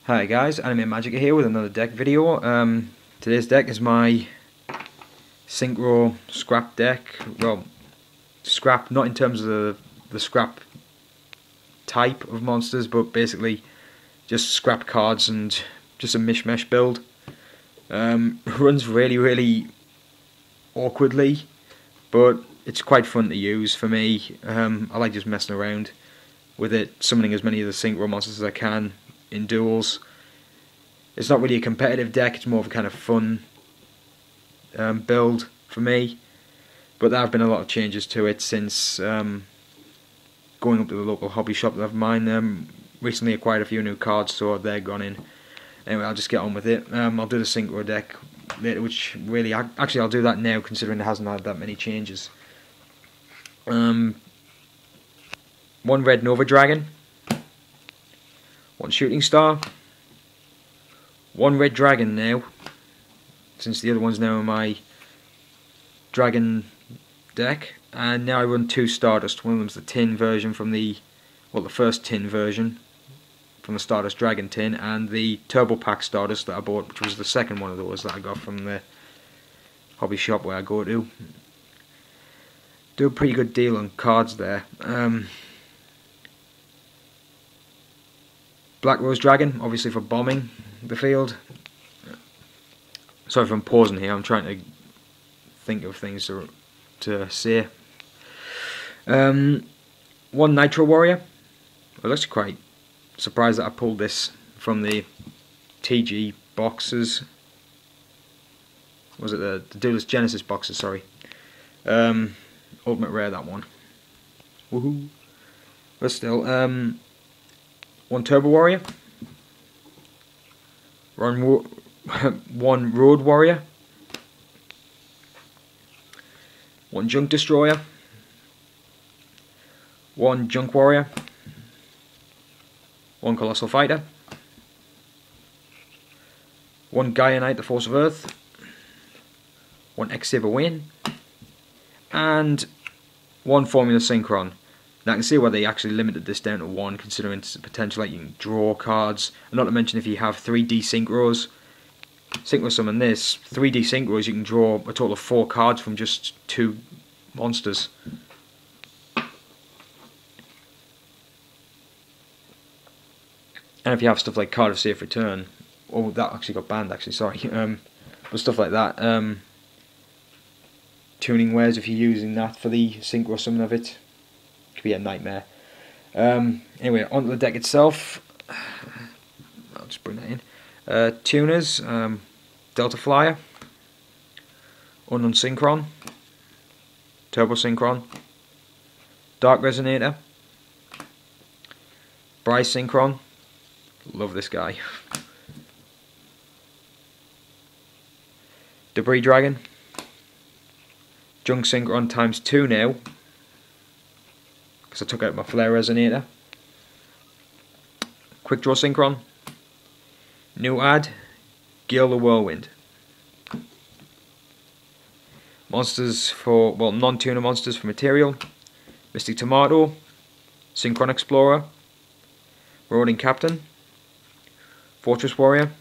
Hi guys, Anime Magic here with another deck video. Today's deck is my Synchro scrap deck. Well, scrap not in terms of the scrap type of monsters, but basically just scrap cards and just a mishmash build. Runs really awkwardly, but it's quite fun to use for me. I like just messing around with it, summoning as many of the Synchro monsters as I can in duels. It's not really a competitive deck, it's more of a kind of fun build for me, but there have been a lot of changes to it since going up to the local hobby shop of mine. Recently acquired a few new cards, so they're gone in. Anyway, I'll just get on with it. I'll do the Synchro deck later, which really, actually I'll do that now considering it hasn't had that many changes. One red Nova Dragon, one shooting star, one red dragon now, since the other one's now in my dragon deck, and now I run two Stardust. One of them's the tin version from the first tin version from the Stardust Dragon tin, and the Turbo Pack Stardust that I bought, which was the second one of those that I got from the hobby shop where I go to. Do a pretty good deal on cards there. Black Rose Dragon, obviously for bombing the field. Sorry if I'm pausing here, I'm trying to think of things to say. One Nitro Warrior. I was actually quite surprised that I pulled this from the TG boxes. Was it the Duelist Genesis boxes, sorry. Ultimate Rare, that one. Woohoo. But still, one Turbo Warrior, one Road Warrior, one Junk Destroyer, one Junk Warrior, one Colossal Fighter, one Gaia Knight, the Force of Earth, one X-Saber Wayne, and one Formula Synchron. Now I can see why they actually limited this down to one, considering it's a potential like you can draw cards, and not to mention if you have 3D Synchros, Synchro summon this, 3D Synchros, you can draw a total of 4 cards from just 2 monsters. And if you have stuff like Card of Safe Return, oh that actually got banned actually, sorry, but stuff like that, tuning wares, if you're using that for the Synchro summon of it, could be a nightmare. Anyway, onto the deck itself. I'll just bring that in. Tuners, Delta Flyer, Unknown Synchron, Turbo Synchron, Dark Resonator, Bryce Synchron, love this guy, Debris Dragon, Junk Synchron times 2 now, because I took out my Flare Resonator, Quick Draw Synchron, new ad, Gale the Whirlwind. Monsters for, well, non-tuner monsters for material, Mystic Tomato, Synchron Explorer, Roading Captain, Fortress Warrior,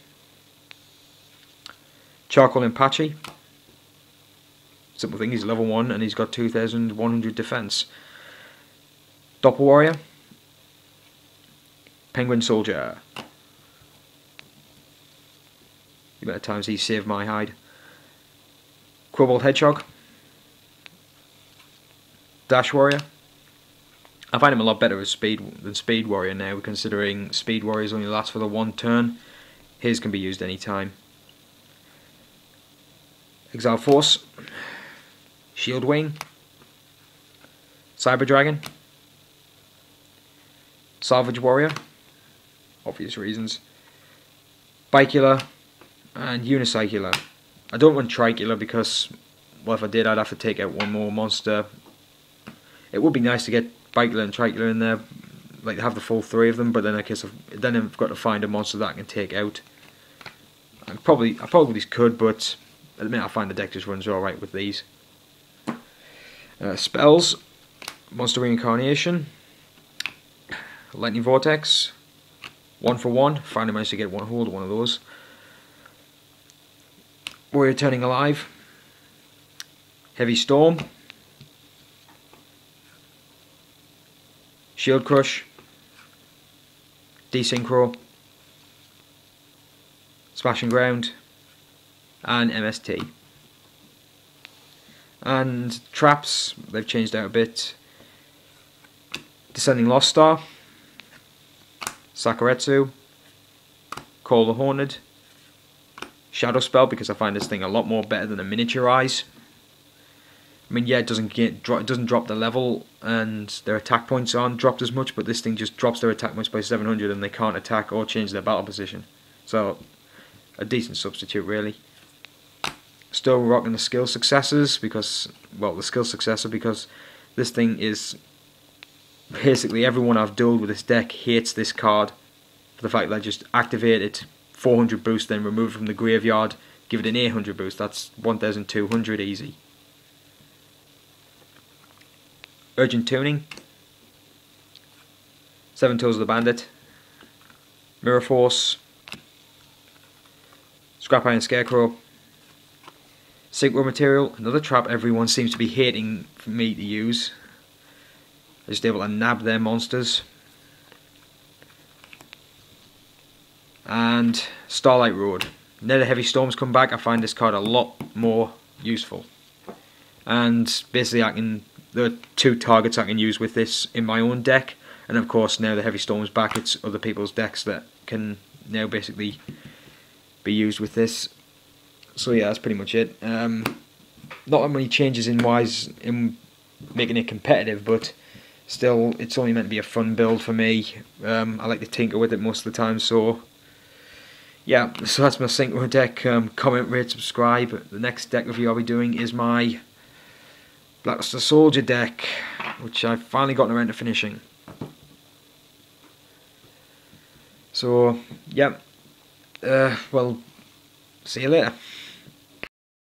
Charcoal Apache. Simple thing, he's level 1 and he's got 2100 defense. Doppel Warrior, Penguin Soldier. The amount of times he saved my hide. Cobalt Hedgehog, Dash Warrior. I find him a lot better as Speed Warrior now, considering Speed Warriors only last for the 1 turn. His can be used anytime. Exile Force, Shield Wing, Cyber Dragon, Salvage Warrior, obvious reasons, Bicular, and Unicycular. I don't want Tricular because, well, if I did I'd have to take out one more monster. It would be nice to get Bicular and Tricular in there, like have the full 3 of them, but then I guess I've got to find a monster that I can take out. I probably could, but at the minute I find the deck just runs alright with these. Spells, Monster Reincarnation, Lightning Vortex, 1 for 1. Finally managed to get hold of one of those. Warrior Turning Alive. Heavy Storm. Shield Crush. Desynchro. Smashing Ground. And MST. And traps, they've changed out a bit. Descending Lost Star. Sakuretsu. Call the Horned. Shadow Spell, because I find this thing a lot more better than a Miniaturize. I mean, yeah, it doesn't drop the level, and their attack points aren't dropped as much, but this thing just drops their attack points by 700 and they can't attack or change their battle position. So, a decent substitute, really. Still rocking the skill successors, because, well, the skill successor, because this thing is, basically everyone I've duelled with this deck hates this card, for the fact that I just activate it, 400 boost, then remove it from the graveyard, give it an 800 boost, that's 1200 easy. Urgent Tuning, Seven Toes of the Bandit, Mirror Force, Scrap Iron Scarecrow, Synchro Material, another trap everyone seems to be hating for me to use. I'm just able to nab their monsters. And Starlight Road. Now the Heavy Storms come back, I find this card a lot more useful. And basically there are 2 targets I can use with this in my own deck, and of course now the Heavy Storm's back, it's other people's decks that can now basically be used with this. So yeah, that's pretty much it. Not that many changes in making it competitive, but still it's only meant to be a fun build for me. I like to tinker with it most of the time, so yeah, so that's my Synchro deck. Comment, rate, subscribe. The next deck review I'll be doing is my Blackluster Soldier deck, which I've finally gotten around to finishing. So, yeah, well, see you later.